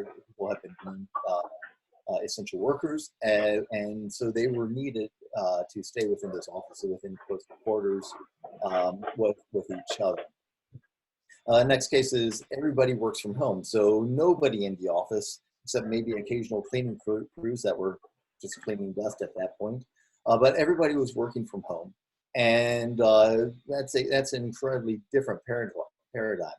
where people have been deemed essential workers, and so they were needed to stay within this office, so within close quarters with each other. Next case is everybody works from home, so nobody in the office, except maybe occasional cleaning crews that were just cleaning dust at that point, but everybody was working from home, and that's an incredibly different paradigm.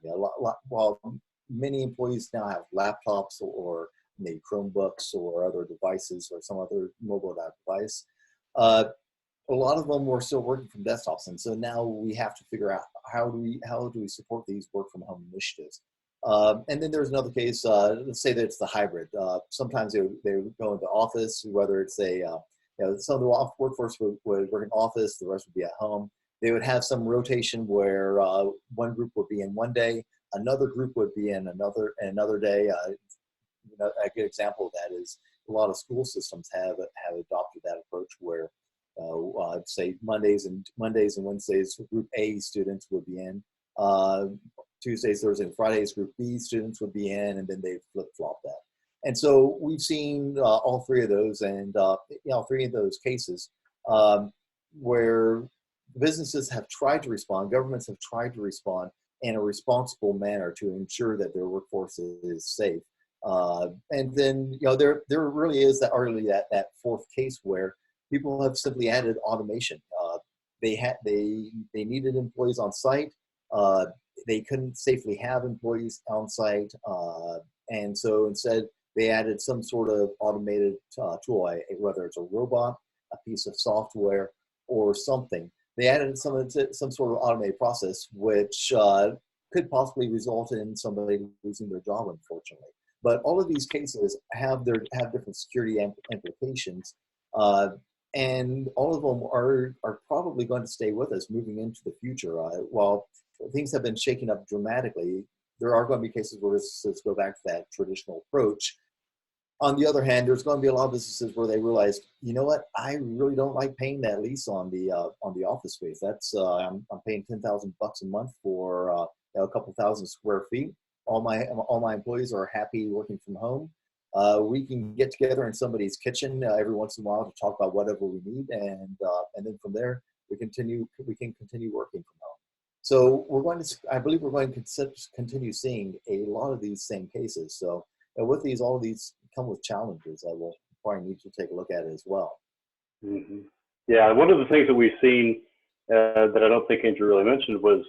While many employees now have laptops or maybe Chromebooks or other devices or some other mobile device, a lot of them were still working from desktops, and so now we have to figure out how do we support these work from home initiatives. And then there's another case. Let's say that it's the hybrid. Sometimes they would go into office, whether it's some of the workforce would work in office, the rest would be at home. They would have some rotation where one group would be in one day, another group would be in another day. A good example of that is a lot of school systems have adopted that approach where say Mondays and Wednesdays, Group A students would be in. Tuesdays, Thursdays, and Fridays, Group B students would be in, and then they flip-flop that. And so we've seen all three of those, and three of those cases where businesses have tried to respond, governments have tried to respond in a responsible manner to ensure that their workforce is safe. And then there really is that fourth case where people have simply added automation. They needed employees on site. They couldn't safely have employees on site, and so instead they added some sort of automated tool, whether it's a robot, a piece of software, or something. They added some sort of automated process, which could possibly result in somebody losing their job, unfortunately. But all of these cases have different security implications, and all of them are probably going to stay with us moving into the future. While things have been shaken up dramatically, there are going to be cases where businesses go back to that traditional approach. On the other hand, there's going to be a lot of businesses where they realize, you know what, I really don't like paying that lease on the office space. That's I'm paying $10,000 a month for a couple thousand square feet. All my employees are happy working from home. We can get together in somebody's kitchen every once in a while to talk about whatever we need, and then from there we can continue working from home. So I believe we're going to continue seeing a lot of these same cases. So with these, all of these come with challenges. I will probably need to take a look at it as well. Mm-hmm. Yeah, one of the things that we've seen that I don't think Andrew really mentioned was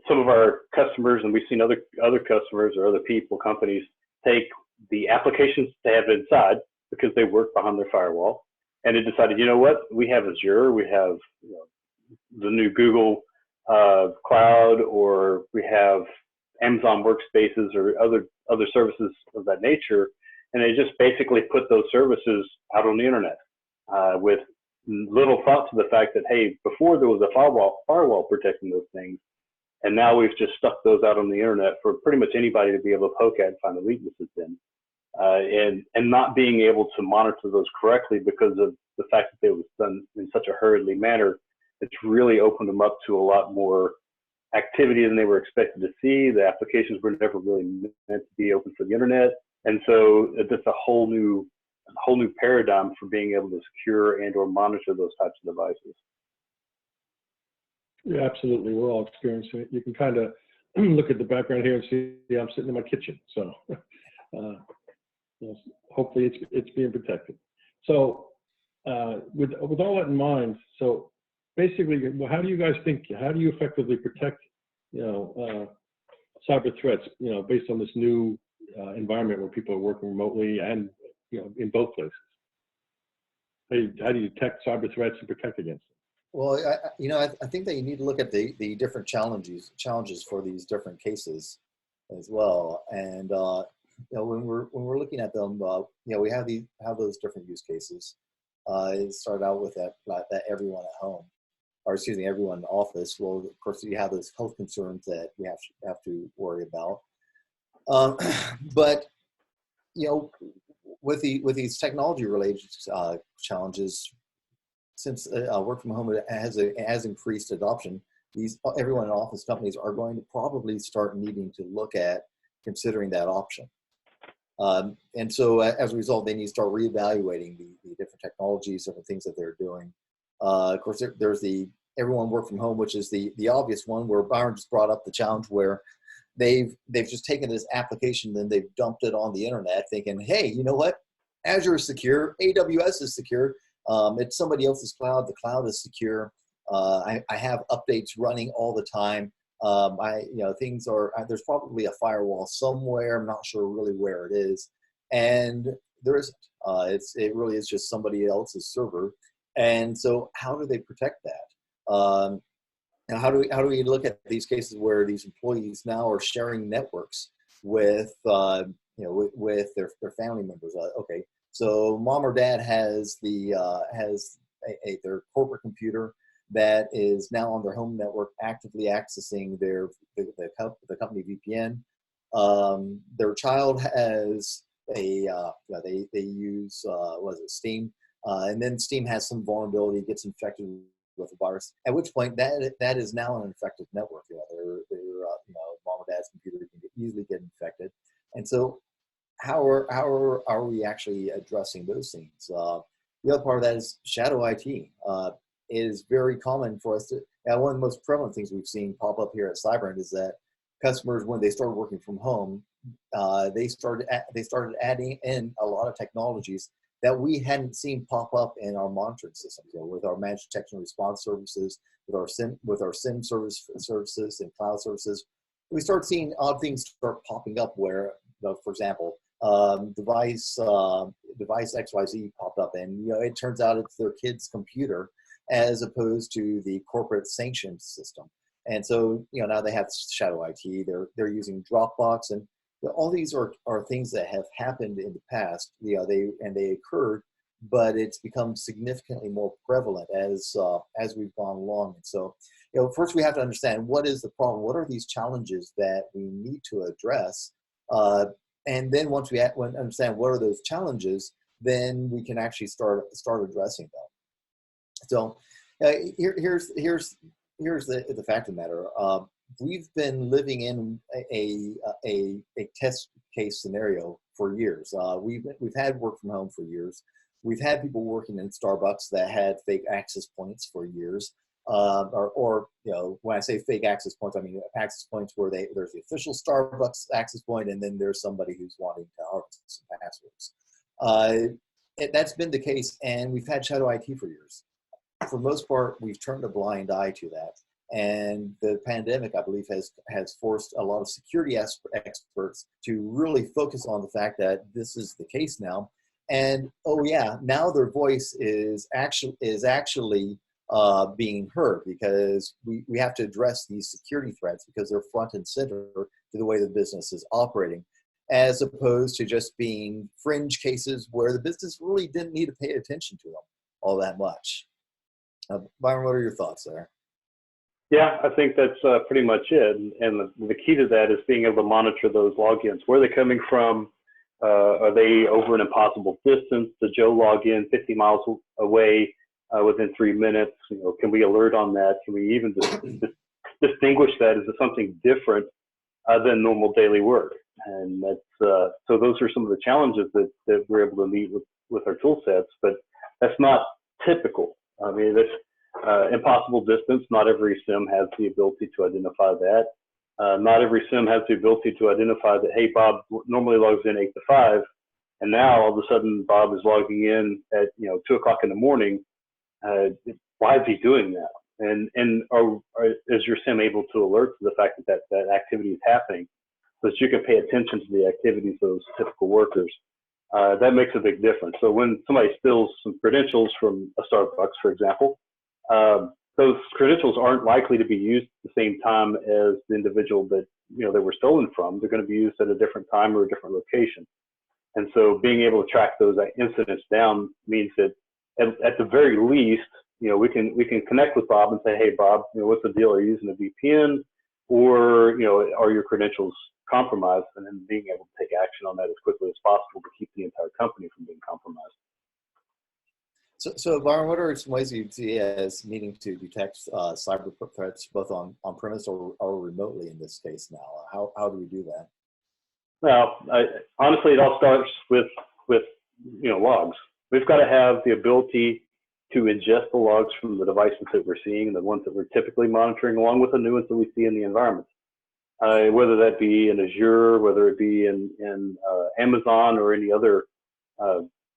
some of our customers, and we've seen other customers or other people, companies, take the applications they have inside because they work behind their firewall, and they decided, you know what, we have Azure, we have the new Google Cloud, or we have Amazon Workspaces or other services of that nature, and they just basically put those services out on the internet with little thought to the fact that, hey, before there was a firewall protecting those things, and now we've just stuck those out on the internet for pretty much anybody to be able to poke at and find the weaknesses in, and not being able to monitor those correctly because of the fact that it was done in such a hurriedly manner. It's really opened them up to a lot more activity than they were expected to see. The applications were never really meant to be open for the internet, and so it's a whole new paradigm for being able to secure and or monitor those types of devices. Yeah, absolutely. We're all experiencing it. You can kind of look at the background here and see I'm sitting in my kitchen. So hopefully it's being protected. So with all that in mind, so basically, how do you guys think? How do you effectively protect, cyber threats? Based on this new environment where people are working remotely and in both places. How do you detect cyber threats and protect against them? Well, I think that you need to look at the different challenges for these different cases as well. And when we're looking at them, we have those different use cases. It started out with that everyone at home, or excuse me, everyone in the office. Well, of course, you have those health concerns that we have to worry about. But with these technology related challenges, since work from home has increased adoption, everyone in office companies are going to probably start needing to look at considering that option. And so as a result, they need to start reevaluating the different technologies, different things that they're doing. Of course, there's the everyone work from home, which is the obvious one, where Byron just brought up the challenge where they've just taken this application and they've dumped it on the internet thinking, hey, you know what? Azure is secure, AWS is secure. It's somebody else's cloud. The cloud is secure. I have updates running all the time. Things are, there's probably a firewall somewhere. I'm not sure really where it is. And there isn't. It really is just somebody else's server. And so how do they protect that? And how do we look at these cases where these employees now are sharing networks with, with their family members? Okay, so mom or dad has their corporate computer that is now on their home network, actively accessing the company VPN. Their child has they use Steam, and then Steam has some vulnerability, gets infected with a virus. At which point that is now an infected network. Mom or dad's computer can easily get infected, and so how are we actually addressing those things? The other part of that is shadow IT. It is very common for us to. And one of the most prevalent things we've seen pop up here at Cyberend is that customers, when they started working from home, they started adding in a lot of technologies that we hadn't seen pop up in our monitoring systems. With our managed detection and response services, with our SIM services and cloud services, we start seeing odd things start popping up. Where, for example, device XYZ popped up, and it turns out it's their kid's computer as opposed to the corporate sanctioned system. And so, now they have shadow IT. They're using Dropbox, and all these are things that have happened in the past. They occurred, but it's become significantly more prevalent as we've gone along. And so, first we have to understand what is the problem. What are these challenges that we need to address? And then once we understand what are those challenges, then we can actually start addressing them. So here's the fact of the matter. We've been living in a test case scenario for years. We've had work from home for years. We've had people working in Starbucks that had fake access points for years. When I say fake access points, I mean access points where there's the official Starbucks access point, and then there's somebody who's wanting to harvest some passwords. That's been the case, and we've had shadow IT for years. For the most part, we've turned a blind eye to that. And the pandemic, I believe, has forced a lot of security experts to really focus on the fact that this is the case now. And now their voice is actually being heard, because we have to address these security threats because they're front and center to the way the business is operating, as opposed to just being fringe cases where the business really didn't need to pay attention to them all that much. Byron, what are your thoughts there? Yeah, I think that's pretty much it. And the key to that is being able to monitor those logins. Where are they coming from? Are they over an impossible distance? Did Joe log in 50 miles away within 3 minutes? Can we alert on that? Can we even distinguish that as something different than normal daily work? And that's so those are some of the challenges that we're able to meet with our tool sets, but that's not typical. I mean, that's impossible distance. Not every SIM has the ability to identify that. Not every SIM has the ability to identify that, hey, Bob normally logs in 8 to 5, and now all of a sudden Bob is logging in at 2 o'clock in the morning. Why is he doing that? And is your SIM able to alert to the fact that activity is happening, so that you can pay attention to the activities of those typical workers? That makes a big difference. So when somebody steals some credentials from a Starbucks, for example, those credentials aren't likely to be used at the same time as the individual that they were stolen from. They're going to be used at a different time or a different location. And so being able to track those incidents down means that at the very least, we can connect with Bob and say, hey, Bob, what's the deal? Are you using a VPN, or are your credentials compromised? And then being able to take action on that as quickly as possible to keep the entire company from being compromised. So Byron, what are some ways you see as needing to detect cyber threats both on premise or remotely in this case now? How do we do that? Well, honestly, it all starts with logs. We've got to have the ability to ingest the logs from the devices that we're seeing, the ones that we're typically monitoring, along with the new ones that we see in the environment. Whether that be in Azure, whether it be in Amazon or any other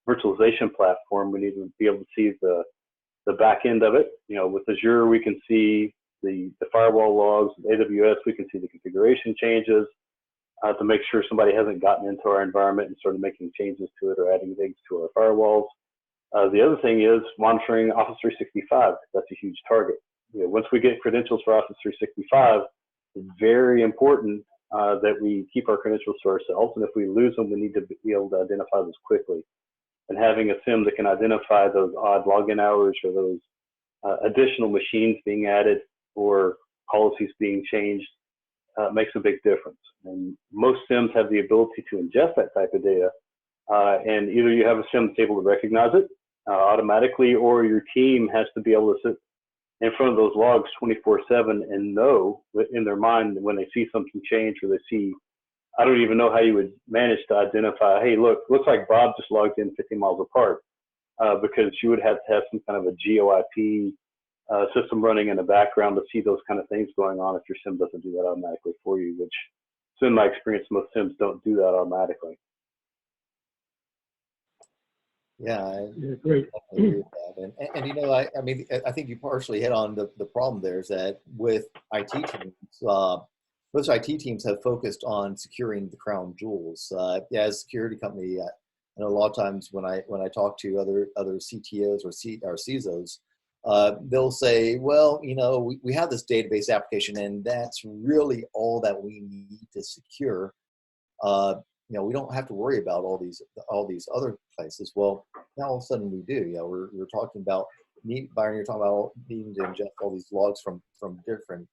virtualization platform, we need to be able to see the back end of it. With Azure, we can see the firewall logs. With AWS, we can see the configuration changes to make sure somebody hasn't gotten into our environment and started making changes to it or adding things to our firewalls. The other thing is monitoring Office 365. That's a huge target. Once we get credentials for Office 365, it's very important that we keep our credentials to ourselves. And if we lose them, we need to be able to identify those quickly. And having a SIM that can identify those odd login hours or those additional machines being added or policies being changed makes a big difference. And most SIMs have the ability to ingest that type of data. And either you have a SIM that's able to recognize it automatically, or your team has to be able to sit in front of those logs 24/7 and know in their mind when they see something change or they see, I don't even know how you would manage to identify, hey, looks like Bob just logged in 50 miles apart, because you would have to have some kind of a GeoIP system running in the background to see those kind of things going on if your SIM doesn't do that automatically for you, which, so in my experience, most SIMs don't do that automatically. Yeah, Yeah, great. I agree with that. And I mean, I think you partially hit on the problem there is that with IT teams, most IT teams have focused on securing the crown jewels. As a security company, a lot of times when I talk to other CTOs or CISOs, they'll say, well, we have this database application, and that's really all that we need to secure. We don't have to worry about all these other places. Well, now all of a sudden we do. We're talking about Byron. You're talking about needing to ingest all these logs from different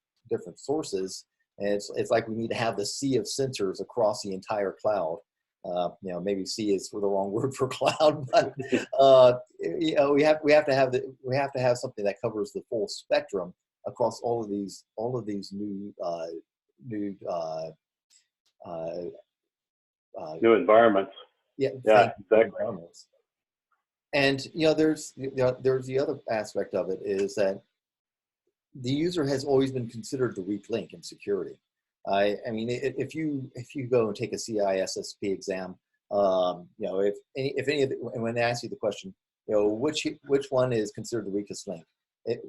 sources, and it's like we need to have the sea of sensors across the entire cloud. Maybe sea is the wrong word for cloud, but we have to have something that covers the full spectrum across all of these new New environments. Yeah, exactly. environments. And there's the other aspect of it is that the user has always been considered the weak link in security. I mean, if you go and take a CISSP exam, if any of the, and when they ask you the question, which one is considered the weakest link,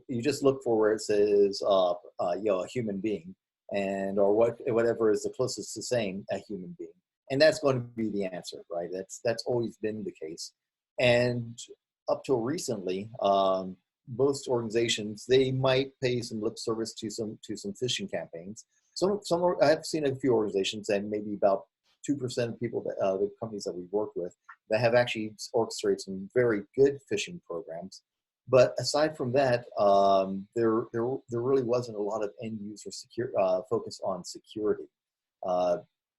you just look for where it says a human being, and or whatever is the closest to saying a human being. And that's going to be the answer, right? That's always been the case. And up till recently, most organizations, they might pay some lip service to some phishing campaigns. I've seen a few organizations, and maybe about 2% of people the companies that we've worked with, that have actually orchestrated some very good phishing programs. But aside from that, there really wasn't a lot of end user focus on security.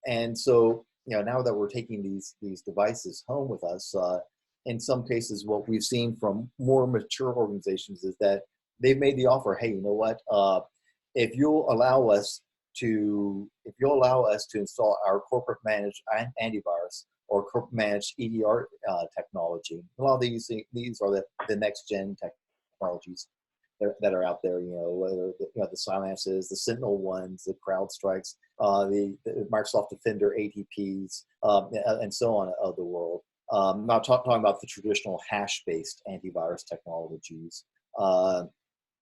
And so, now that we're taking these devices home with us, in some cases, what we've seen from more mature organizations is that they've made the offer, hey, you know what? If you'll allow us to install our corporate managed antivirus or corporate managed EDR technology, a lot of these are the next gen technologies that are out there, whether the Cylances, the Sentinel ones, the CrowdStrikes, the Microsoft Defender ATPs, and so on of the world. Not talking about the traditional hash-based antivirus technologies.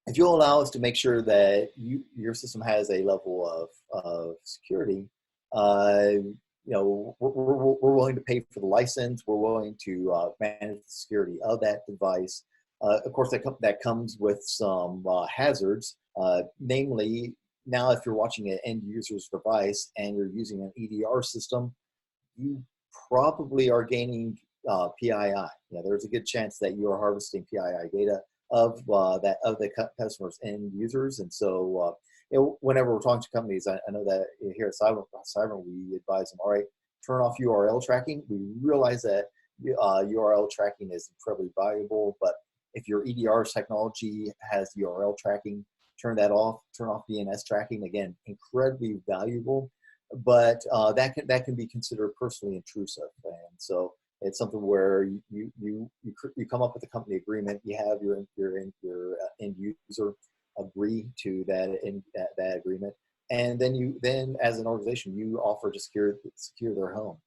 If you'll allow us to make sure that your system has a level of security, we're willing to pay for the license. We're willing to manage the security of that device. Of course, that comes with some hazards. Namely, now if you're watching an end user's device and you're using an EDR system, you probably are gaining PII. There's a good chance that you are harvesting PII data of the customer's end users. And so, whenever we're talking to companies, I know that here at Cyber, we advise them, all right, turn off URL tracking. We realize that URL tracking is incredibly valuable, but if your EDR technology has URL tracking, turn that off. Turn off DNS tracking. Again, incredibly valuable. but that can be considered personally intrusive. And so it's something where you come up with a company agreement. You have your end user agree to that agreement, and then as an organization you offer to secure their home.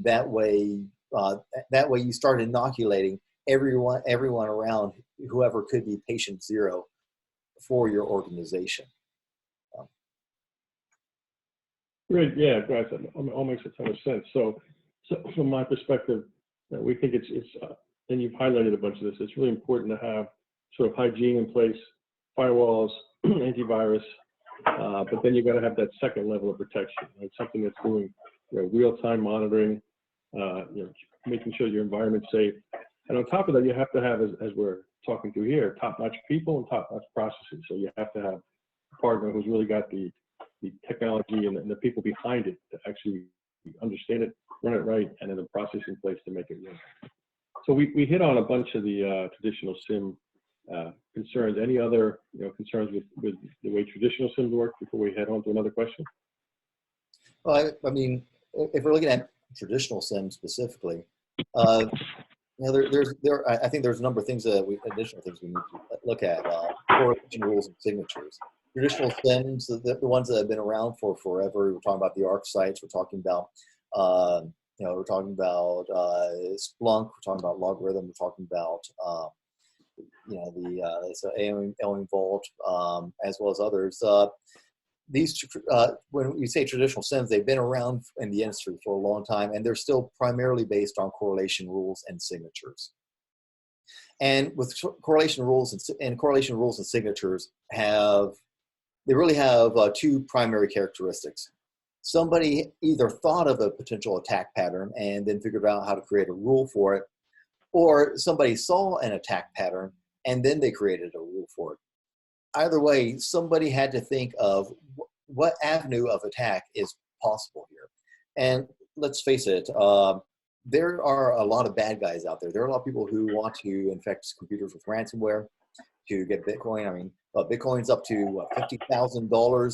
That way you start inoculating everyone around, whoever could be patient zero for your organization. Great, yeah, guys, that all makes a ton of sense. So from my perspective, we think it's and you've highlighted a bunch of this. It's really important to have sort of hygiene in place, firewalls, antivirus, but then you got to have that second level of protection, right? Something that's doing real-time monitoring, making sure your environment's safe. And on top of that, you have to have, as we're talking through here, top-notch people and top-notch processes. So you have to have a partner who's really got the technology and the people behind it to actually understand it, run it right, and then the process in place to make it work. So we hit on a bunch of the traditional SIM concerns. Any other concerns with the way traditional SIMs work before we head on to another question? Well, I mean, if we're looking at traditional SIMs specifically, I think there's a number of things additional things we need to look at. Correlation rules and signatures. Traditional SIMs, the ones that have been around for forever. We're talking about the ARC sites. We're talking about Splunk. We're talking about Logarithm. We're talking about the Aim Vault, as well as others. When we say traditional SIMs, they've been around in the industry for a long time, and they're still primarily based on correlation rules and signatures. And with correlation rules and signatures really have two primary characteristics. Somebody either thought of a potential attack pattern and then figured out how to create a rule for it, or somebody saw an attack pattern and then they created a rule for it. Either way, somebody had to think of what avenue of attack is possible here. And let's face it, there are a lot of bad guys out there. There are a lot of people who want to infect computers with ransomware to get Bitcoin. I mean, Bitcoin's up to $50,000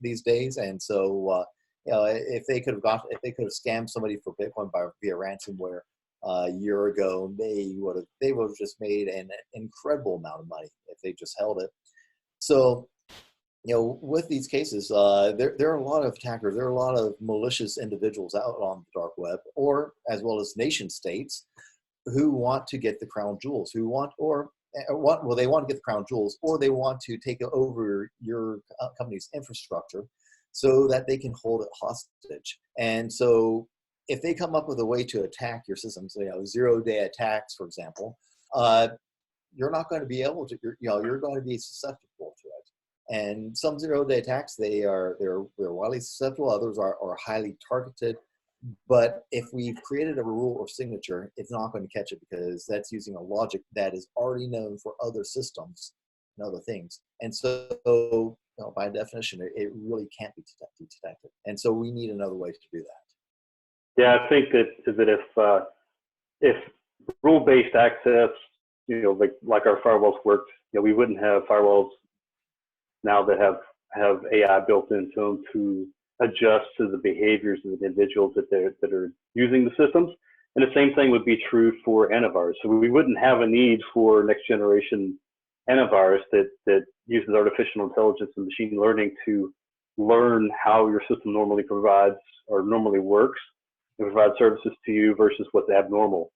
these days, and so if they could have scammed somebody for Bitcoin via ransomware a year ago, they would have just made an incredible amount of money if they just held it. So, with these cases, there are a lot of attackers. There are a lot of malicious individuals out on the dark web, or as well as nation states, who want to get the crown jewels. They want to get the crown jewels, or they want to take over your company's infrastructure so that they can hold it hostage. And so if they come up with a way to attack your systems, zero-day attacks, for example, you're not going to be able to, you're going to be susceptible to it. And some zero-day attacks, they're widely susceptible. Others are highly targeted. But if we've created a rule or signature, it's not going to catch it, because that's using a logic that is already known for other systems and other things. And so, by definition, it really can't be detected. And so we need another way to do that. Yeah, I think that if rule-based access, like our firewalls worked, we wouldn't have firewalls now that have AI built into them to adjust to the behaviors of the individuals that are using the systems. And the same thing would be true for antivirus. So we wouldn't have a need for next generation antivirus that uses artificial intelligence and machine learning to learn how your system normally provides or normally works and provide services to you versus what's abnormal.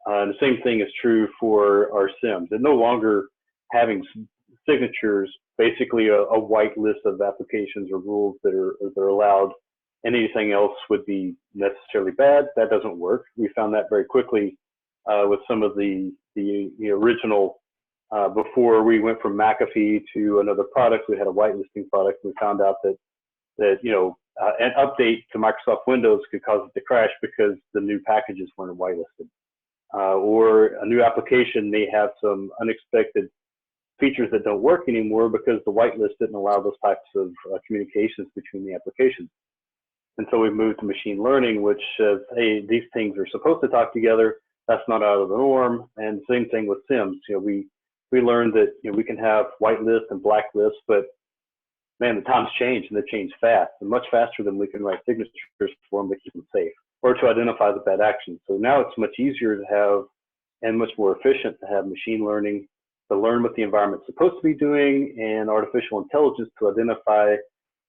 And the same thing is true for our SIMs. And no longer having signatures, basically a white list of applications or rules that are allowed, and anything else would be necessarily bad. That doesn't work. We found that very quickly with some of the original, before we went from McAfee to another product, we had a whitelisting product. We found out that an update to Microsoft Windows could cause it to crash because the new packages weren't whitelisted. Or a new application may have some unexpected features that don't work anymore because the whitelist didn't allow those types of communications between the applications. And so we moved to machine learning, which says, hey, these things are supposed to talk together. That's not out of the norm. And same thing with SIMs. We learned that we can have whitelist and blacklist, but man, the times change, and they change fast, and much faster than we can write signatures for them to keep them safe or to identify the bad actions. So now it's much easier to have and much more efficient to have machine learning to learn what the environment's supposed to be doing and artificial intelligence to identify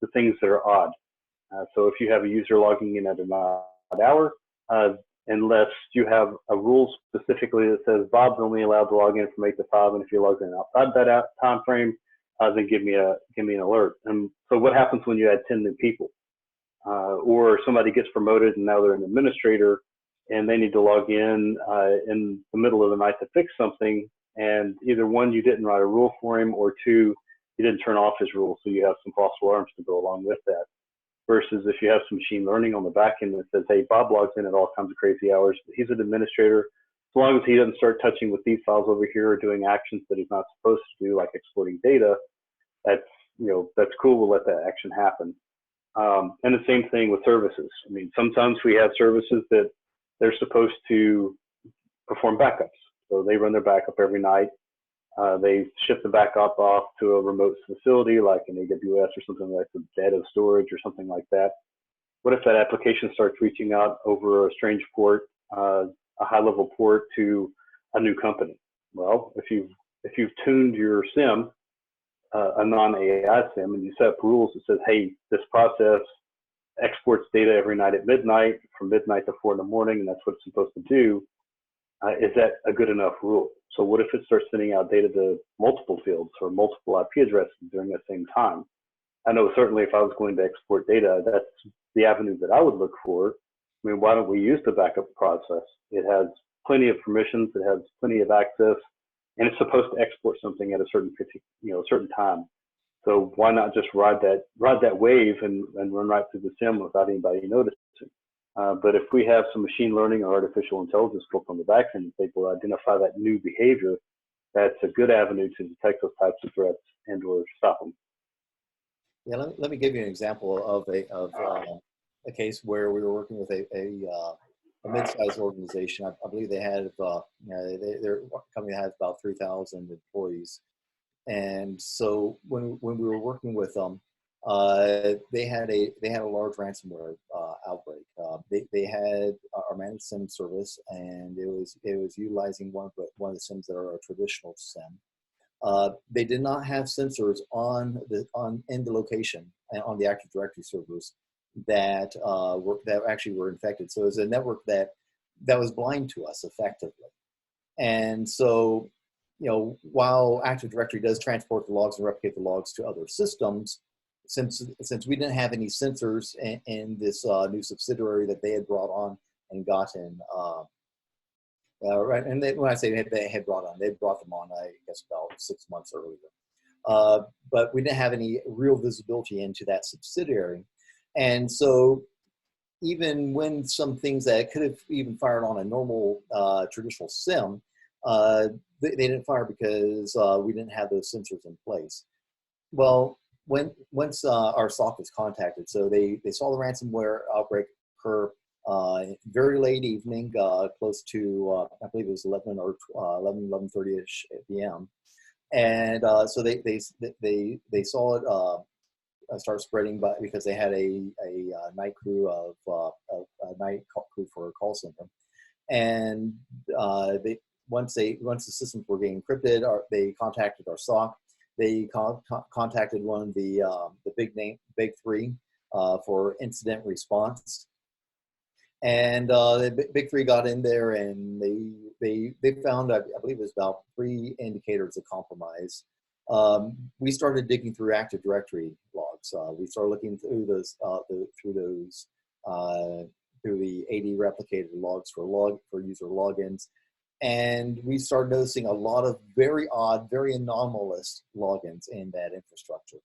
the things that are odd. So if you have a user logging in at an odd hour, unless you have a rule specifically that says Bob's only allowed to log in from 8 to 5, and if he logs in outside that time frame, then give me an alert. And so what happens when you add 10 new people? Or somebody gets promoted and now they're an administrator and they need to log in the middle of the night to fix something, and either one, you didn't write a rule for him, or two, you didn't turn off his rule, so you have some false alarms to go along with that. Versus if you have some machine learning on the back end that says, hey, Bob logs in at all kinds of crazy hours, but he's an administrator. As long as he doesn't start touching with these files over here or doing actions that he's not supposed to do, like exporting data, that's cool. We'll let that action happen. And the same thing with services. I mean, sometimes we have services that they're supposed to perform backups. So they run their backup every night. They ship the backup off to a remote facility like an AWS or something like the data storage or something like that. What if that application starts reaching out over a strange port, a high-level port to a new company? Well, if you've tuned your SIM, a non-AI SIM, and you set up rules that says, hey, this process exports data every night at midnight, from midnight to 4 in the morning, and that's what it's supposed to do, is that a good enough rule? So what if it starts sending out data to multiple fields or multiple IP addresses during that same time? I know certainly if I was going to export data, that's the avenue that I would look for. I mean, why don't we use the backup process? It has plenty of permissions, it has plenty of access, and it's supposed to export something at a certain time. So why not just ride that wave and run right through the SIM without anybody noticing? But if we have some machine learning or artificial intelligence built on the back end, they will identify that new behavior. That's a good avenue to detect those types of threats and or stop them. Yeah, let me give you an example of a case where we were working with a mid-sized organization. I believe they had their company had about 3,000 employees, and so when we were working with them, they had a large ransomware outbreak. They had our managed SIM service, and it was utilizing one of the SIMs that are a traditional SIM. They did not have sensors in the location and on the Active Directory servers that actually were infected. So it was a network that was blind to us effectively. And so, while Active Directory does transport the logs and replicate the logs to other systems, since we didn't have any sensors in this new subsidiary that they had brought on and gotten, right, and when I say they had brought on, they brought them on, I guess, about 6 months earlier. But we didn't have any real visibility into that subsidiary. And so even when some things that could have even fired on a normal traditional SIM, they didn't fire because we didn't have those sensors in place. Well, once our SOC was contacted, so they saw the ransomware outbreak occur very late evening, close to I believe it was 11:30ish p.m. And so they saw it start spreading, because they had a night crew a night crew for a call center, and once the systems were being encrypted, they contacted our SOC. They contacted one of the big three for incident response, and the big three got in there, and they found, I believe it was about 3 indicators of compromise. We started digging through Active Directory logs. We started looking through through the AD replicated logs for user logins. And we started noticing a lot of very odd, very anomalous logins in that infrastructure.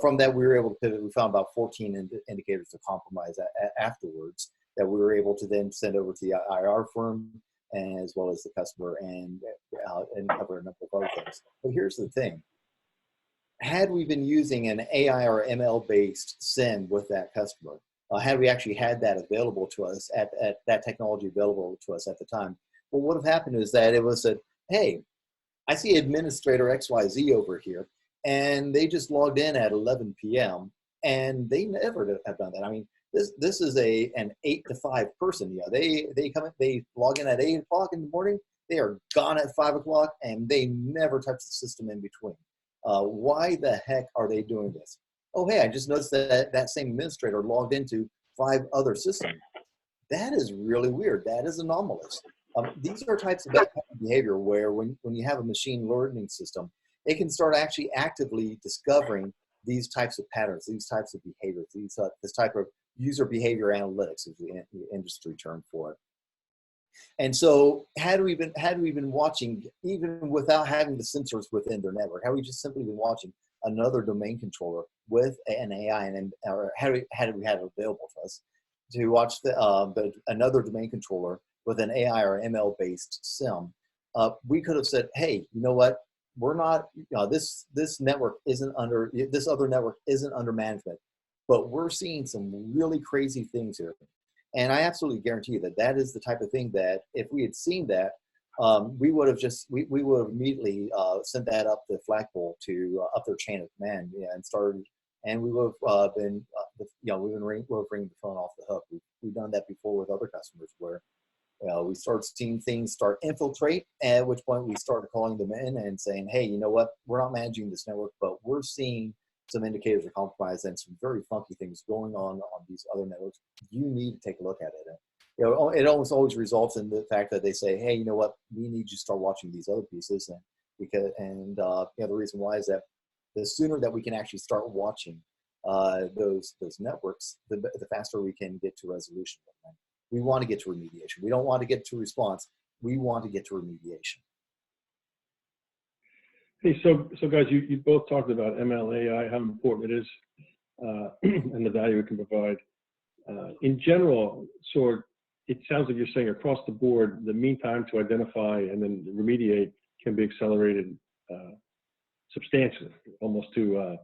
From that, we were able to pivot. We found about 14 indicators of compromise afterwards that we were able to then send over to the IR firm, and as well as the customer, and cover a number of other things. But here's the thing. Had we been using an AI or ML-based SIM with that customer, had we actually had that available to us, at that technology available to us at the time, well, what would have happened is that it was said, hey, I see administrator XYZ over here. and they just logged in at 11 p.m. and they never have done that. I mean, this is an 8 to 5 person. You know, they come in, they log in at 8 o'clock in the morning. They are gone at 5 o'clock, and they never touch the system in between. Why the heck are they doing this? Oh, hey, I just noticed that that same administrator logged into 5 other systems. That is really weird. That is anomalous. These are types of behavior where when you have a machine learning system, it can start actually actively discovering these types of patterns, these types of behaviors, this type of user behavior analytics is the industry term for it. And so had we been watching, even without having the sensors within their network, had we just simply been watching another domain controller with an AI, or had we had it available to us to watch another domain controller with an AI or ML based SIM, we could have said, hey, you know what? We're not, this network isn't under, this other network isn't under management, but we're seeing some really crazy things here. And I absolutely guarantee you that that is the type of thing that if we had seen that, we would have we would have immediately sent that up the flagpole to up their chain of command, and started, and we would have been, we'll ring the phone off the hook. We've done that before with other customers where we start seeing things start infiltrate, at which point we started calling them in and saying, hey, you know what, we're not managing this network, but we're seeing some indicators of compromise and some very funky things going on these other networks. You need to take a look at it. And, it almost always results in the fact that they say, hey, you know what, we need you to start watching these other pieces. And the reason why is that the sooner that we can actually start watching those networks, the faster we can get to resolution. We want to get to remediation. We don't want to get to response. We want to get to remediation. Hey, so guys, you both talked about ML, AI, how important it is, and the value it can provide. In general, it sounds like you're saying across the board, the mean time to identify and then remediate can be accelerated substantially, almost to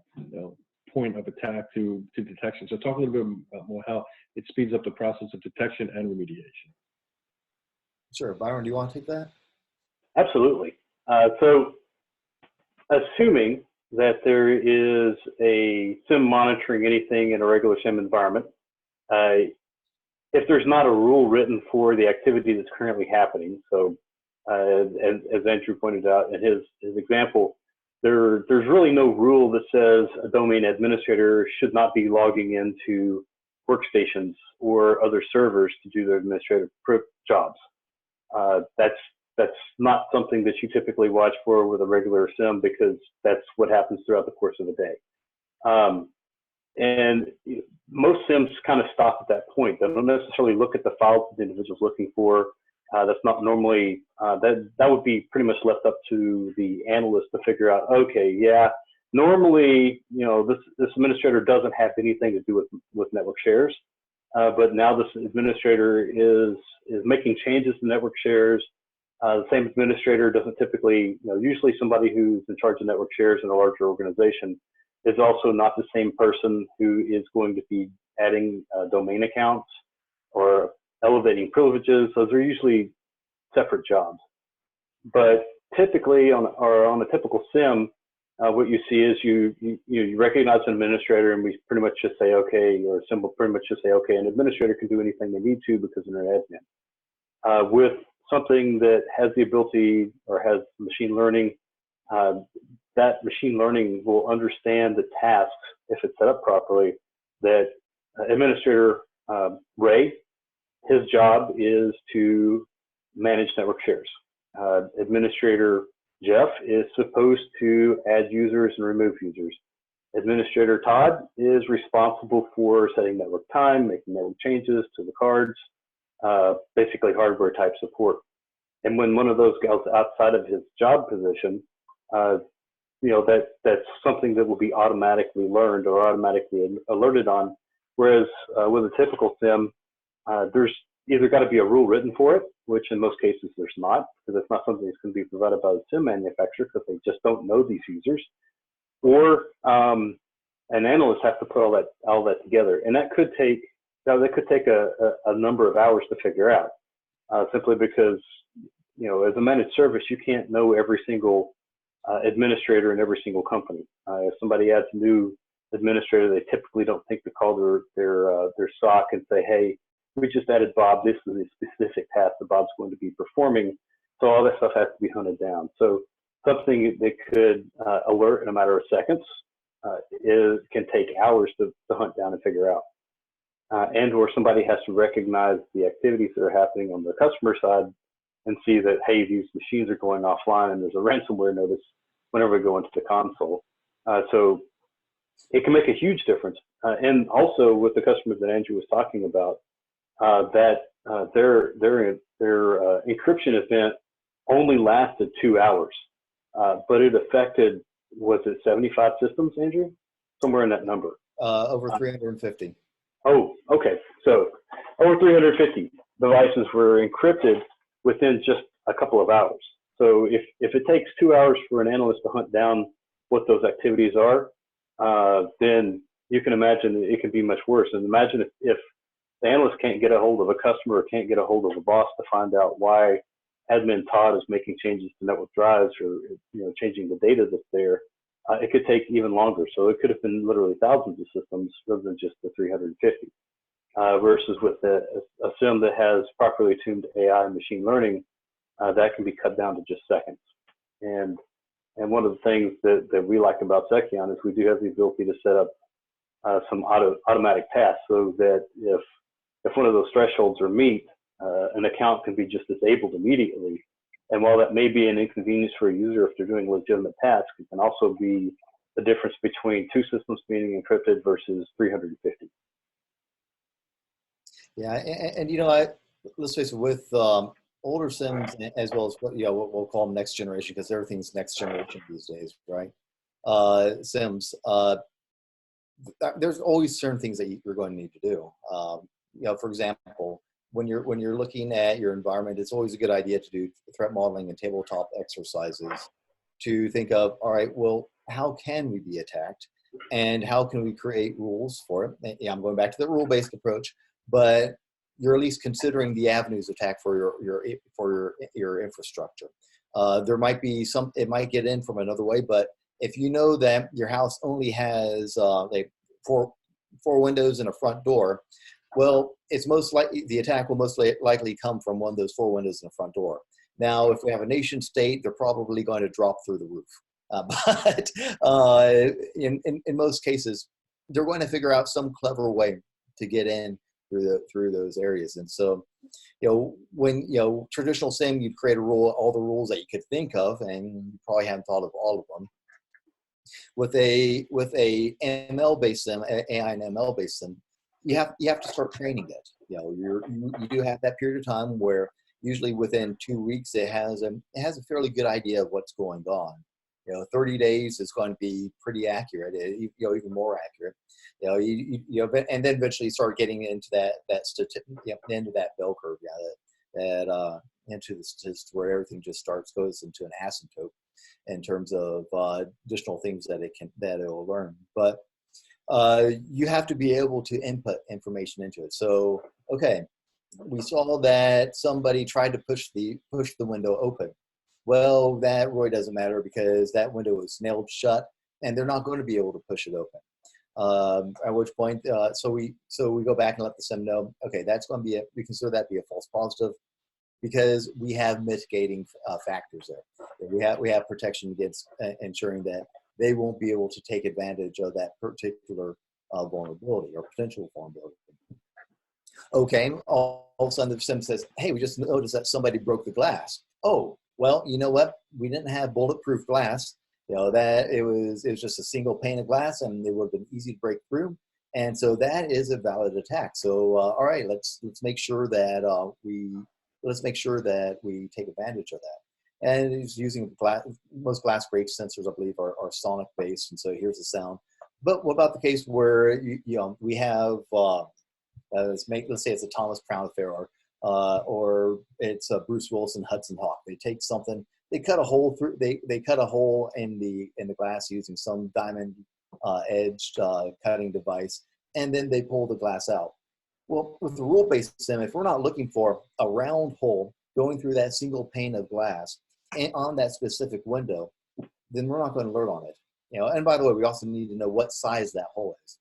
point of attack to detection. So talk a little bit more how it speeds up the process of detection and remediation. Sure. Byron, do you want to take that? Absolutely. So assuming that there is a SIM monitoring anything in a regular SIM environment, if there's not a rule written for the activity that's currently happening, so as Andrew pointed out in his example, there's really no rule that says a domain administrator should not be logging into workstations or other servers to do their administrative jobs. That's not something that you typically watch for with a regular SIM, because that's what happens throughout the course of the day. And most SIMs kind of stop at that point. They don't necessarily look at the files that the individual's looking for. That's not normally, that would be pretty much left up to the analyst to figure out, okay, yeah, normally, this administrator doesn't have anything to do with network shares. But now this administrator is making changes to network shares. The same administrator doesn't typically, usually somebody who's in charge of network shares in a larger organization is also not the same person who is going to be adding domain accounts or elevating privileges. Those are usually separate jobs. But typically on a typical SIM, what you see is you recognize an administrator, and we pretty much just say, okay, or a SIM will pretty much just say, okay, an administrator can do anything they need to because they're an admin. With something that has the ability or has machine learning, that machine learning will understand the tasks, if it's set up properly, that Administrator Ray, his job is to manage network shares. Administrator Jeff is supposed to add users and remove users. Administrator Todd is responsible for setting network time, making network changes to the cards, basically hardware type support. And when one of those goes outside of his job position, that's something that will be automatically learned or automatically alerted on. Whereas with a typical SIM, there's either got to be a rule written for it, which in most cases there's not, because it's not something that's going to be provided by the SIM manufacturer because they just don't know these users, or an analyst has to put all that together, and that could take a number of hours to figure out, simply because as a managed service you can't know every single administrator in every single company. If somebody adds a new administrator, they typically don't think to call their SOC and say, hey, we just added Bob. This is a specific task that Bob's going to be performing. So all that stuff has to be hunted down. So something that could alert in a matter of seconds can take hours to hunt down and figure out. And or somebody has to recognize the activities that are happening on the customer side and see that, hey, these machines are going offline and there's a ransomware notice whenever we go into the console. So it can make a huge difference. And also with the customers that Andrew was talking about, their encryption event only lasted 2 hours, but it affected, was it 75 systems, Andrew? Somewhere in that number. Over 350. Oh, okay. So over 350 devices were encrypted within just a couple of hours. So if it takes 2 hours for an analyst to hunt down what those activities are, then you can imagine it can be much worse. And imagine if the analyst can't get a hold of a customer or can't get a hold of a boss to find out why admin Todd is making changes to network drives or changing the data that's there, it could take even longer. So it could have been literally thousands of systems rather than just the 350. Versus with a SIM that has properly tuned AI and machine learning, that can be cut down to just seconds. And one of the things that we like about Sekion is we do have the ability to set up some automatic tasks so that if one of those thresholds are met, an account can be just disabled immediately. And while that may be an inconvenience for a user if they're doing legitimate tasks, it can also be the difference between 2 systems being encrypted versus 350. Yeah, and let's face it, with older SIMs as well as what we'll call them next generation, because everything's next generation these days, right? SIMs. There's always certain things that you're going to need to do. For example, when you're looking at your environment, it's always a good idea to do threat modeling and tabletop exercises to think of, all right, well, how can we be attacked, and how can we create rules for it? Yeah, I'm going back to the rule-based approach, but you're at least considering the avenues of attack for your infrastructure. There might be it might get in from another way, but if you know that your house only has four windows and a front door, well, it's most likely the attack will most likely come from one of those 4 windows and a front door. Now, if we have a nation state, they're probably going to drop through the roof. But in most cases, they're going to figure out some clever way to get in through those areas. And so, when traditional SIM, you'd create a rule, all the rules that you could think of, and you probably haven't thought of all of them. With a ML based SIM, AI and ML based SIM, you have to start training it. You do have that period of time where usually within 2 weeks it has a fairly good idea of what's going on. 30 days is going to be pretty accurate, even more accurate. And then eventually start getting into that statistic, into that bell curve, into the statistics where everything just goes into an asymptote in terms of additional things that it'll learn. But you have to be able to input information into it. So, okay, we saw that somebody tried to push the window open. Well, that really doesn't matter because that window is nailed shut, and they're not going to be able to push it open. At which point, so we go back and let the SIM know, okay, that's going to be we consider that to be a false positive because we have mitigating factors there. We have protection against ensuring that they won't be able to take advantage of that particular vulnerability or potential vulnerability. Okay, all of a sudden the SIM says, hey, we just noticed that somebody broke the glass. Oh, well, you know what? We didn't have bulletproof glass. That it was just a single pane of glass, and it would have been easy to break through. And so that is a valid attack. So all right, let's make sure that we take advantage of that. And it's using most glass break sensors, I believe, are sonic based, and so here's the sound. But what about the case where we have let's say it's a Thomas Crown affair, or it's a Bruce Wilson Hudson Hawk. They take something, they cut a hole through, they cut a hole in the glass using some diamond edged cutting device, and then they pull the glass out. Well, with the rule-based SIM, if we're not looking for a round hole going through that single pane of glass and on that specific window, then we're not going to alert on it. And by the way, we also need to know what size that hole is.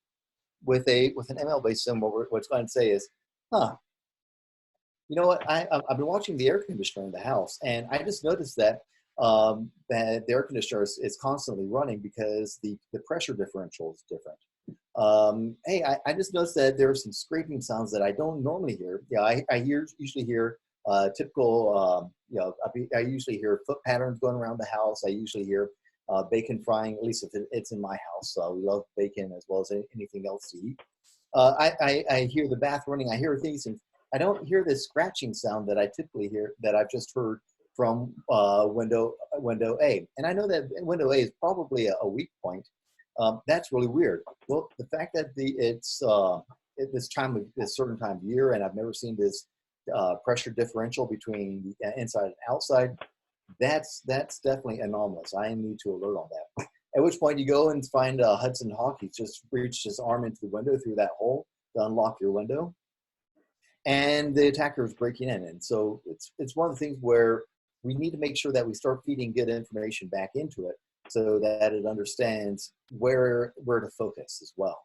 With an ML-based SIM, what it's going to say is, huh, you know what? I've been watching the air conditioner in the house, and I just noticed that that the air conditioner is constantly running because the pressure differential is different. Hey, I just noticed that there are some scraping sounds that I don't normally hear. Yeah, I usually hear typical, I usually hear foot patterns going around the house. I usually hear bacon frying, at least if it's in my house. We love bacon as well as anything else to eat. I hear the bath running. I hear things, and I don't hear this scratching sound that I typically hear that I've just heard from window A. And I know that window A is probably a weak point. That's really weird. Well, the fact that it's at this certain time of year, and I've never seen this pressure differential between the inside and outside, that's definitely anomalous. I need to alert on that. At which point you go and find Hudson Hawk. He's just reached his arm into the window through that hole to unlock your window, and the attacker is breaking in. And so it's one of the things where we need to make sure that we start feeding good information back into it so that it understands where to focus as well.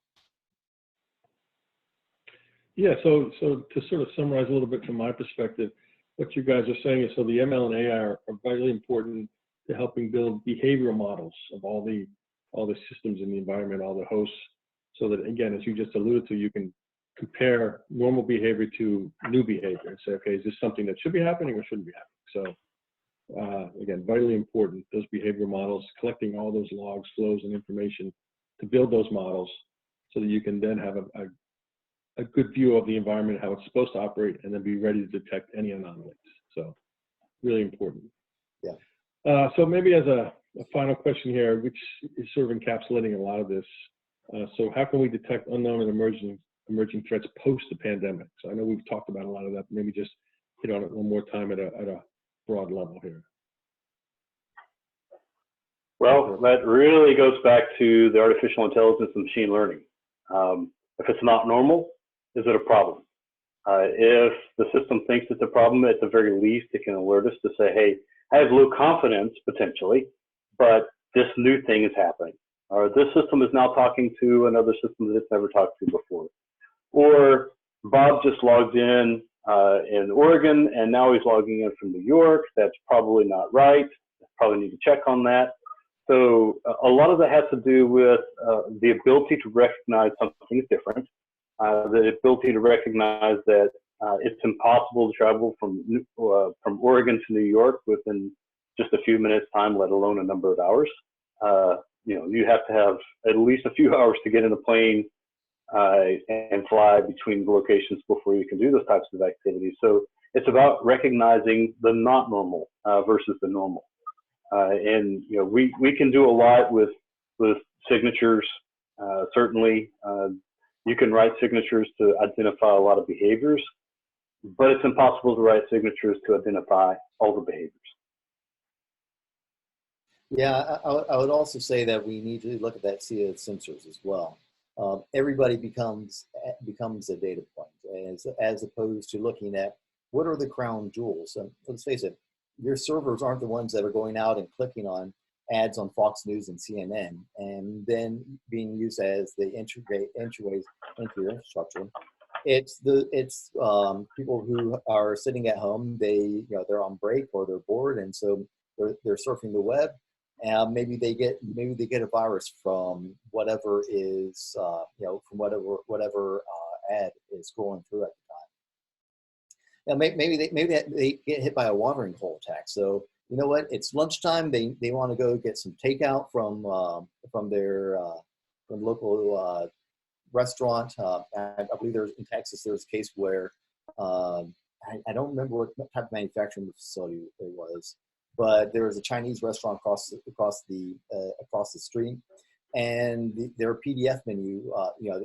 Yeah, so to sort of summarize a little bit from my perspective, what you guys are saying is, so the ML and AI are vitally important to helping build behavioral models of all the systems in the environment, all the hosts, so that, again, as you just alluded to, you can compare normal behavior to new behavior and say, okay, is this something that should be happening or shouldn't be happening? So again, vitally important, those behavior models, collecting all those logs, flows, and information to build those models so that you can then have a good view of the environment, how it's supposed to operate, and then be ready to detect any anomalies. So really important. Yeah. So maybe as a final question here, which is sort of encapsulating a lot of this. So how can we detect unknown and emerging threats post the pandemic? So I know we've talked about a lot of that. Maybe just hit on it one more time at a broad level here. Well, that really goes back to the artificial intelligence and machine learning. If it's not normal, is it a problem? If the system thinks it's a problem, at the very least, it can alert us to say, hey, I have low confidence potentially, but this new thing is happening. Or this system is now talking to another system that it's never talked to before. Or Bob just logged in Oregon, and now he's logging in from New York. That's probably not right. Probably need to check on that. So a lot of that has to do with the ability to recognize something is different, the ability to recognize that it's impossible to travel from Oregon to New York within just a few minutes time, let alone a number of hours. You have to have at least a few hours to get in a plane and fly between locations before you can do those types of activities. So it's about recognizing the not normal versus the normal. And we can do a lot with signatures. Certainly, you can write signatures to identify a lot of behaviors, but it's impossible to write signatures to identify all the behaviors. Yeah, I would also say that we need to look at that sea of sensors as well. Everybody becomes a data point, as opposed to looking at what are the crown jewels. And let's face it, your servers aren't the ones that are going out and clicking on ads on Fox News and CNN and then being used as the entryways into your infrastructure. It's people who are sitting at home. They're on break or they're bored, and so they're surfing the web. And maybe they get a virus from whatever is from whatever ad is scrolling through at the time. Now maybe they get hit by a watering hole attack. So you know what? It's lunchtime. They want to go get some takeout from their local restaurant. I believe in Texas there's a case where I don't remember what type of manufacturing facility it was, but there was a Chinese restaurant across the street, and their PDF menu.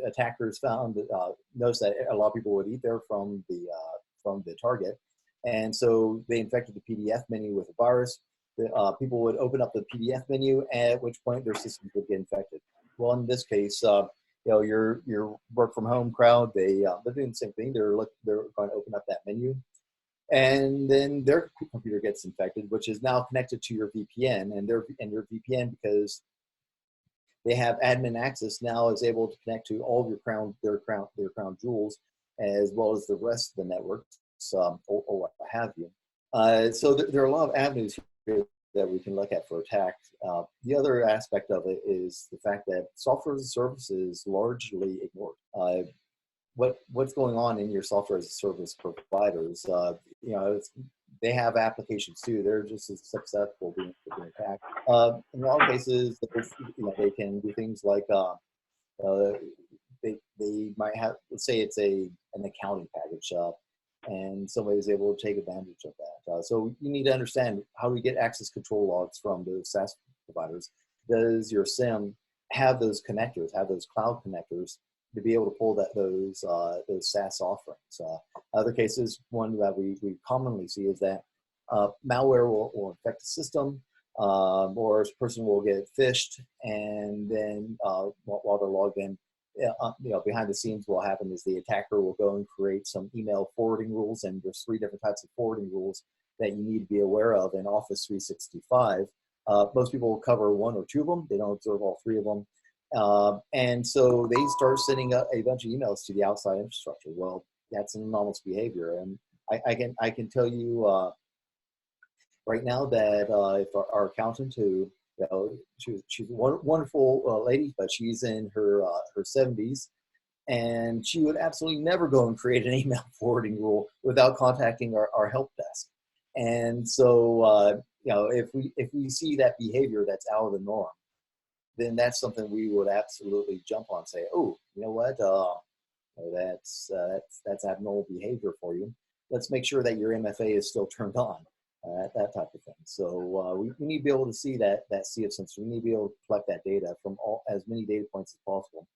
Attackers noticed that a lot of people would eat there from the target, and so they infected the PDF menu with a virus. People would open up the PDF menu, at which point their systems would get infected. Well, in this case, your work from home crowd, they're doing the same thing. They're going to open up that menu. and then their computer gets infected, which is now connected to your VPN, and your VPN, because they have admin access now, is able to connect to all of their crown jewels, as well as the rest of the network, or what have you. So there are a lot of avenues here that we can look at for attack. The other aspect of it is the fact that software as a service is largely ignored. What's going on in your software as a service providers? They have applications too. They're just as susceptible to being attacked. In a lot of cases, they can do things like they might have, let's say it's an accounting package, and somebody is able to take advantage of that. So you need to understand, how do we get access control logs from those SaaS providers? Does your SIM have those connectors, have those cloud connectors to be able to pull those SaaS offerings? Other cases, one that we commonly see is that malware will infect the system, or a person will get phished, and then while they're logged in, behind the scenes, what will happen is the attacker will go and create some email forwarding rules, and there's 3 different types of forwarding rules that you need to be aware of in Office 365. Most people will cover 1 or 2 of them. They don't observe all 3 of them. And so they start sending a bunch of emails to the outside infrastructure. Well, that's an anomalous behavior. And I can tell you right now that if our accountant, who, she's a wonderful lady, but she's in her 70s, and she would absolutely never go and create an email forwarding rule without contacting our help desk. And so, if we see that behavior that's out of the norm, then that's something we would absolutely jump on and say, oh, you know what, that's abnormal behavior for you. Let's make sure that your MFA is still turned on, that type of thing. So we need to be able to see that sea of sensors. We need to be able to collect that data from as many data points as possible.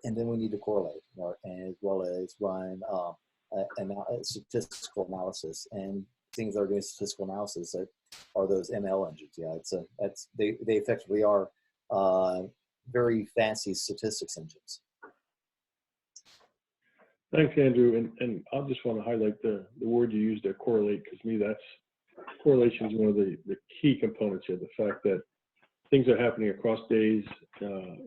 And then we need to correlate, as well as run a statistical analysis. And things that are doing statistical analysis are those ML engines. Yeah, they effectively are very fancy statistics engines. Thanks, Andrew. And I just want to highlight the word you used there, correlate, because to me, correlation is one of the key components here. The fact that things are happening across days,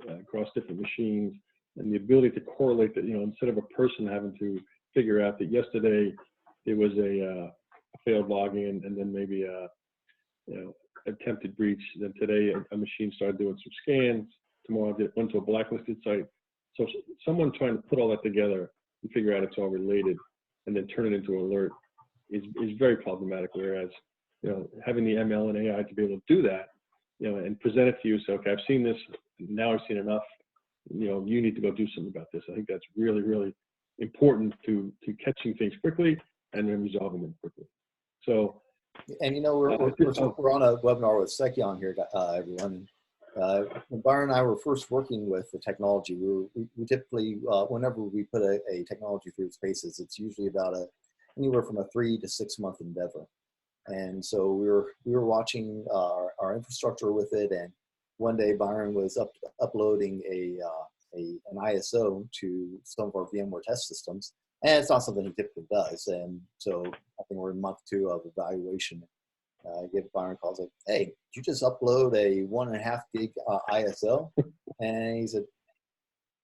across different machines, and the ability to correlate that, instead of a person having to figure out that yesterday there was a failed login, and then maybe a attempted breach, then today a machine started doing some scans, tomorrow it went to a blacklisted site. So someone trying to put all that together and figure out it's all related and then turn it into an alert is very problematic. Whereas, having the ML and AI to be able to do that, and present it to you, say, okay, I've seen this, now I've seen enough, you need to go do something about this. I think that's really, really important to catching things quickly and then resolving them quickly. So, and we're on a webinar with Sekion here, everyone. When Byron and I were first working with the technology, we typically, whenever we put a technology through spaces, it's usually about anywhere from a 3 to 6 month endeavor. And so we were watching our infrastructure with it, and one day Byron was uploading an ISO to some of our VMware test systems, and it's not something he typically does. And so I think we're in month 2 of evaluation. I get Byron calls like, "Hey, did you just upload a 1.5 gig ISO?" And he said,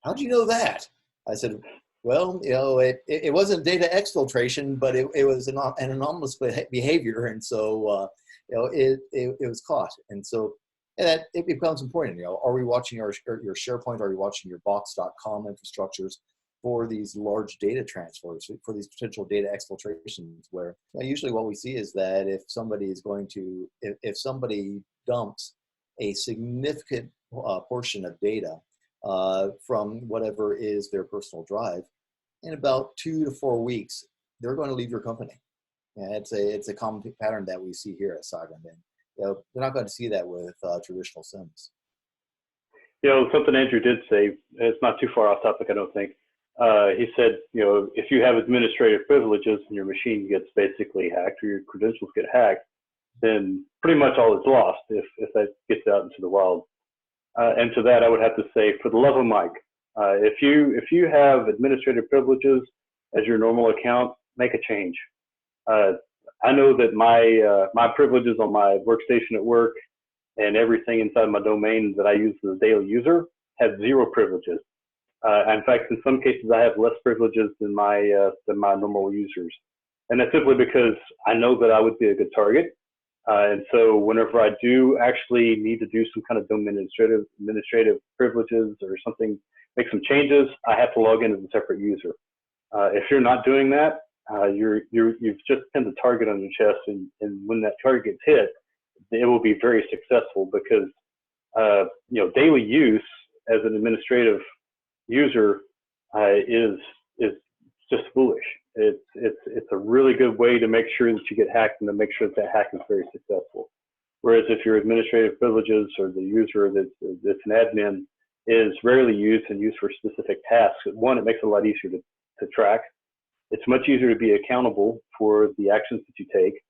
"How'd you know that?" I said, "Well, it wasn't data exfiltration, but it was an anomalous behavior, and so it was caught." And so it becomes important. Are we watching your SharePoint? Are we watching your Box.com infrastructures for these large data transfers, for these potential data exfiltrations? Where usually what we see is that if somebody dumps a significant portion of data from whatever is their personal drive, in about 2 to 4 weeks, they're going to leave your company. And it's a common pattern that we see here at Cyber. And they're not going to see that with traditional SIMs. Something Andrew did say, it's not too far off topic, I don't think. He said, if you have administrative privileges and your machine gets basically hacked, or your credentials get hacked, then pretty much all is lost if that gets out into the wild. And to that, I would have to say, for the love of Mike, if you have administrative privileges as your normal account, make a change. I know that my privileges on my workstation at work and everything inside my domain that I use as a daily user have 0 privileges. In fact, in some cases, I have less privileges than my normal users, and that's simply because I know that I would be a good target. And so, whenever I do actually need to do some kind of domain administrative privileges or something, make some changes, I have to log in as a separate user. If you're not doing that, you've just pinned a target on your chest, and when that target gets hit, it will be very successful because daily use as an administrative user is just foolish. It's a really good way to make sure that you get hacked and to make sure that hack is very successful. Whereas if your administrative privileges or the user that's an admin is rarely used and used for specific tasks, one, it makes it a lot easier to track. It's much easier to be accountable for the actions that you take.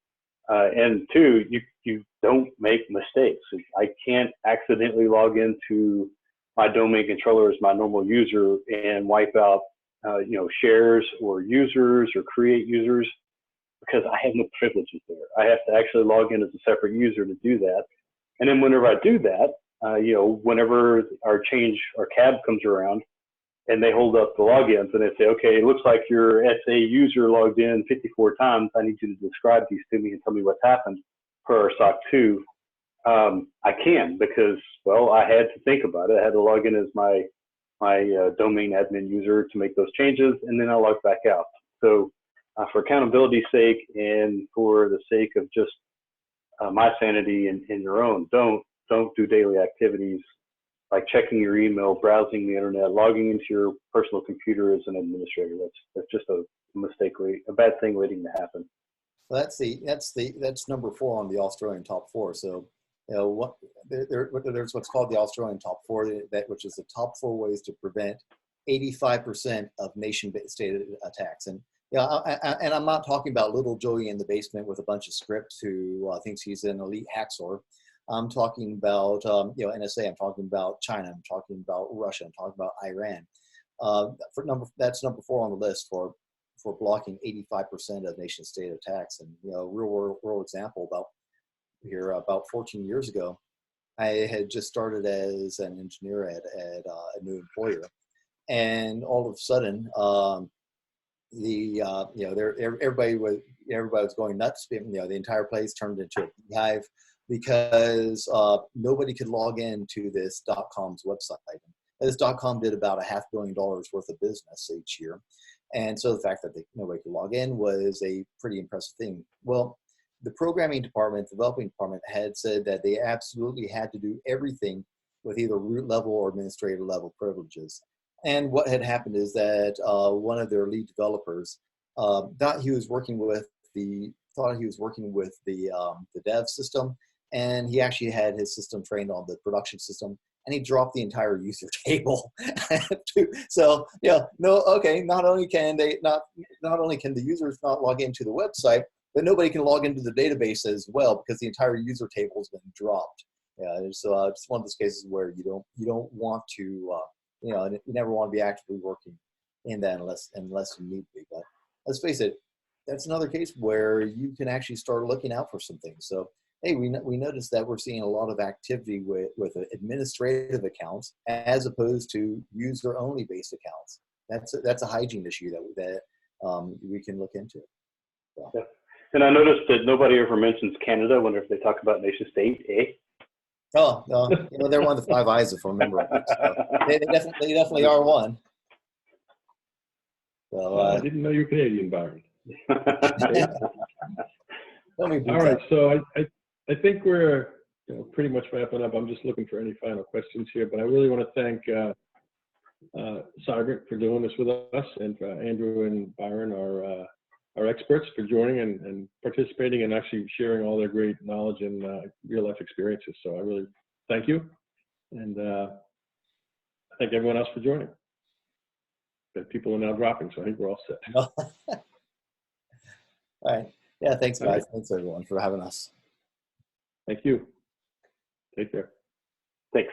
And 2, you don't make mistakes. I can't accidentally log into my domain controller as my normal user and wipe out shares or users or create users because I have no privileges there. I have to actually log in as a separate user to do that. And then whenever I do that, whenever our CAB comes around and they hold up the logins and they say, okay, it looks like your SA user logged in 54 times. I need you to describe these to me and tell me what's happened per our SOC 2. I can because, well, I had to think about it. I had to log in as my domain admin user to make those changes, and then I log back out. So for accountability's sake and for the sake of just my sanity and your own, don't do daily activities like checking your email, browsing the internet, logging into your personal computer as an administrator. That's just a mistake, a bad thing waiting to happen. Well, that's number 4 on the Australian top 4. So, there's what's called the Australian top 4, which is the top 4 ways to prevent 85% of nation-state attacks. And and I'm not talking about little Joey in the basement with a bunch of scripts who thinks he's an elite hacksaw. I'm talking about NSA. I'm talking about China. I'm talking about Russia. I'm talking about Iran. That's number 4 on the list for blocking 85% of nation-state attacks. And real world example about 14 years ago, I had just started as an engineer at a new employer, and all of a sudden, everybody was going nuts. The entire place turned into a beehive because nobody could log into this .com's website. This .com did about $500 million worth of business each year. And so the fact that nobody could log in was a pretty impressive thing. Well, the programming department, developing department had said that they absolutely had to do everything with either root level or administrator level privileges. And what had happened is that one of their lead developers thought he was working with the dev system, and he actually had his system trained on the production system, and he dropped the entire user table. So not only can the users not log into the website, but nobody can log into the database as well because the entire user table has been dropped. So it's one of those cases where you don't want to you never want to be actively working in that unless you need to be. But let's face it, that's another case where you can actually start looking out for some things. So hey, we noticed that we're seeing a lot of activity with administrative accounts as opposed to user-only based accounts. That's a hygiene issue that we can look into. So. Yeah. And I noticed that nobody ever mentions Canada whenever they talk about nation state. Oh, no, they're one of the 5 eyes, if I remember. So they definitely are one. So I didn't know you were Canadian, Byron. All right, so I think we're pretty much wrapping up. I'm just looking for any final questions here, but I really want to thank Cyber for doing this with us, and Andrew and Byron, our experts, for joining and participating and actually sharing all their great knowledge and real life experiences. So I really thank you, and thank everyone else for joining. But people are now dropping, so I think we're all set. All right. Yeah, thanks, guys. Right. Thanks, everyone, for having us. Thank you. Take care. Thanks.